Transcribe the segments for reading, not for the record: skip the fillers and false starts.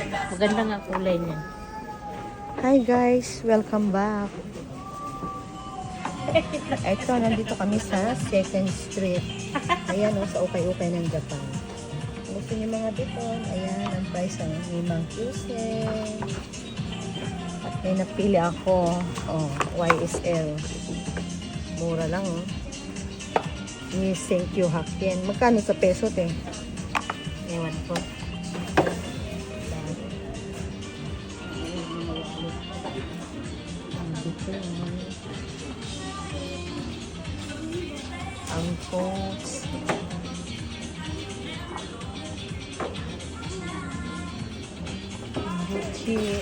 Maganda nga kulay niya. Hi guys, welcome back. Ito, nandito kami sa 2nd Street. Ayan o, sa ukay-ukay ng Japan. Gusto niyo mga beton? Ayan, ang price ang 5 At may napili ako. Oh, YSL. Mura lang oh. Ni Senkyu Hakken. Magkano sa peso te? Ewan ko. Ang coats. Ang Gucci.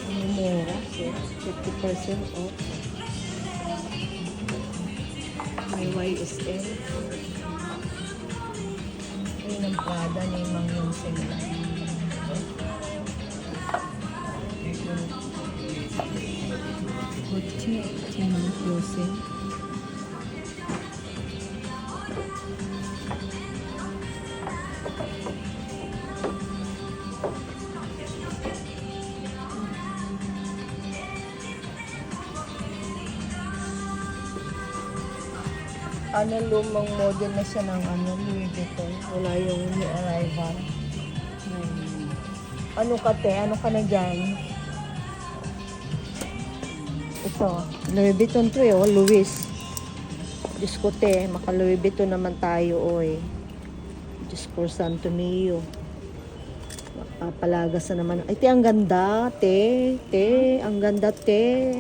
Ang mura. 50% off. May YSL. Ayun ang Prada ni Mang Yun sila. Gucci. Tingnan closing. Ano, lumang model na siya ng Louis Vuitton. Wala yung new arrival. Ano ka te? Ano ka na dyan? Ito. Louis Vuitton to oh. Louis. Diyos ko te. Maka Louis Vuitton naman tayo oy. Diyos ko Santo Mio. Papalagas na naman. Ay te, ang ganda. Te. Te. Ang ganda te.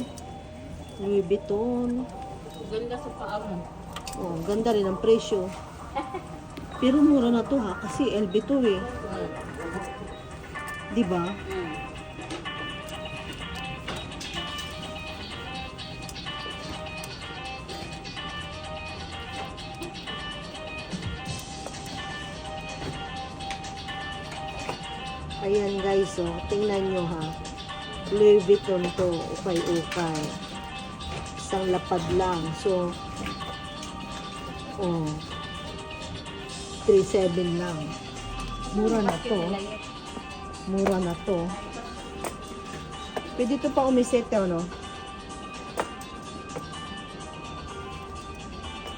Louis Vuitton. Ganda sa paa mo. Oh, ganda rin ang presyo. Pero mura na to ha, kasi LV to eh. Di ba? Ayan guys, oh, tingnan nyo ha. Louis Vuitton to, ukay-ukay. Isang lapad lang. So, oh, 3.7 lang. Mura na to. Mura na to. Pwede to pa umisete, no?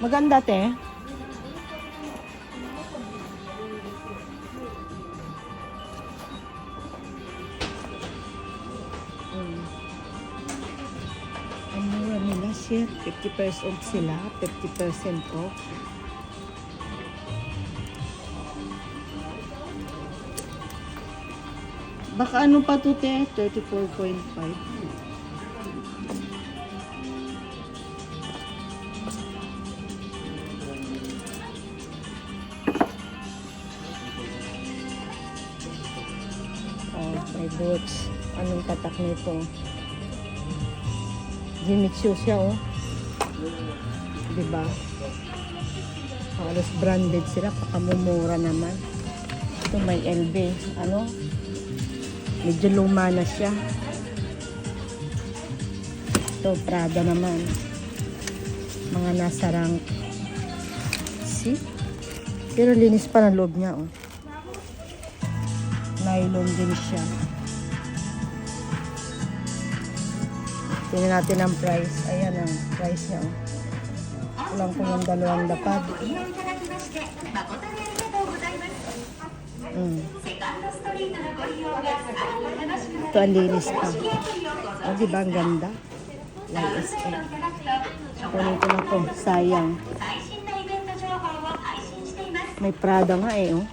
Maganda, te. Ang mura nila, shit. 50% off sila. 50% off. Baka ano pa to te? 34.5. Oh, may boots. Anong tatak nito? Jimmy Choo siya oh. Diba? Halos branded sila. Pakamumura naman. Ito may LV. Ano? Medyo luma na siya. Ito, Prada naman. Mga nasa rank C. Pero linis pa ng loob niya, oh. Nylon din siya. Tingnan natin ang price. Ayan ang price niya, oh. Walang kung yung dalawang lapad. Ito ang linis pa. O, diba ang ganda? YSL. Kunin ko na to. Sayang. May Prada nga eh, oh.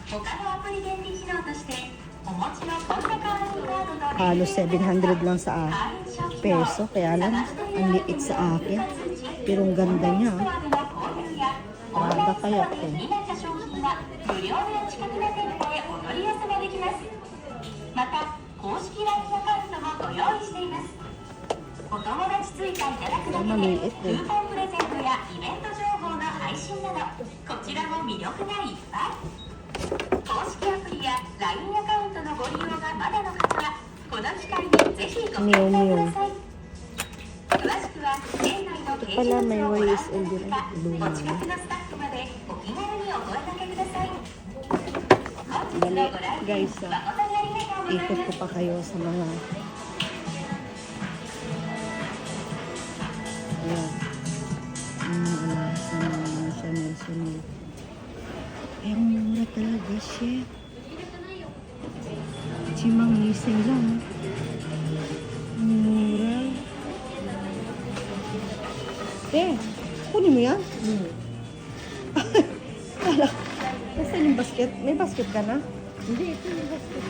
Halos 700 lang sa peso. Kaya lang, ang liit sa akin. Pero ang ganda niya, oh. Prada kaya to. Maliit eh. Mew Mew. Ito pala may YSL din. Luma. Dali, guys. Ikot ko pa kayo sa mga ayan. Chanel. Pero mura talaga siya. Chimang nising lang. Mura. Kunin mo yan? Kala, nasaan yung basket? May basket ka na? Hindi, ito yung basket.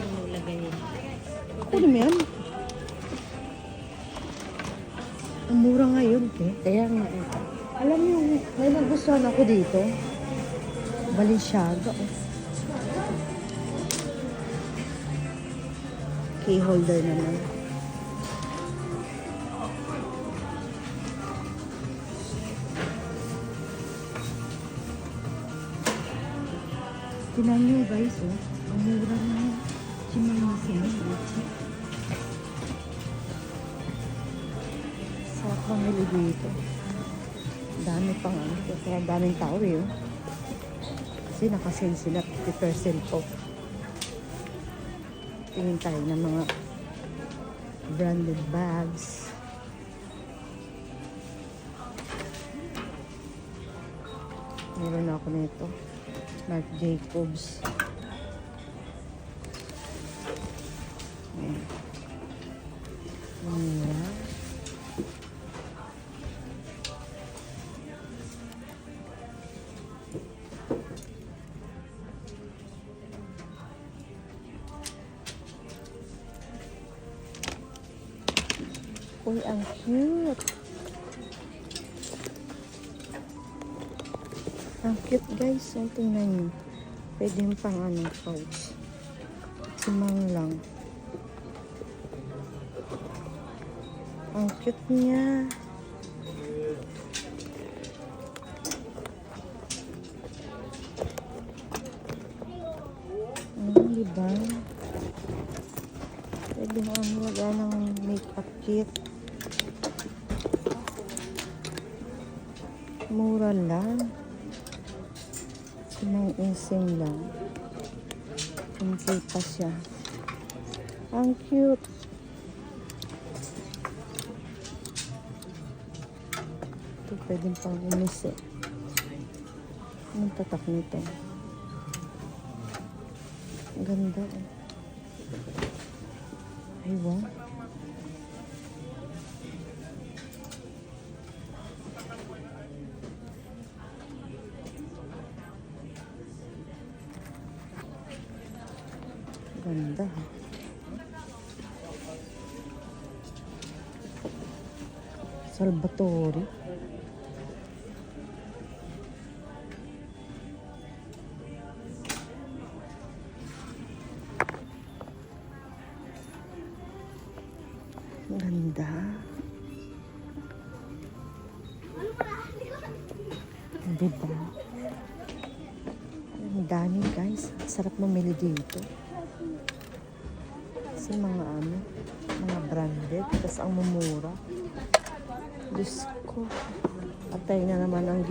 Ano lagay yun? Kunin mo yan? Ang mura ngayon, te. Kaya nga eh. Alam niyo, may nagustuhan ako dito. Balenciaga. Oh. Key holder naman. Tinan niyo guys, oh. Ang mura na. Chimang-masing. Sarap mamili dito. Dami pang ano. Kaya daming tao eh. Oh. Kasi nakasale sila 50% off. Tingin tayo ng mga branded bags. Meron ako nito. Marc Jacobs. Ayan. Mura. Uy, ang cute. Ang cute guys. Ang tingnan nyo. Pwede yung pang ano, pouch. Simang lang. Ang cute niya. Diba? Pwede mo ang lagay ng makeup kit. Mura lang. Simang ising lang. Hindi pa siya. Ang cute. Ito pwedeng pang umisi. Anong tatak nito? Ang ganda. Ay, wow. Ganda. Salvatore. Ganda. Diba? Ang dami guys. Sarap mamili dito. Kasi mga ano, mga branded. Tapos ang mumura. Diyos ko. Patay na naman ang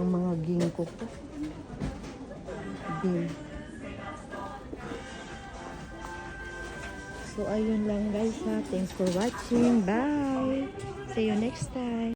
mga ginko ko. So, ayun lang guys ha. Thanks for watching. Bye! See you next time.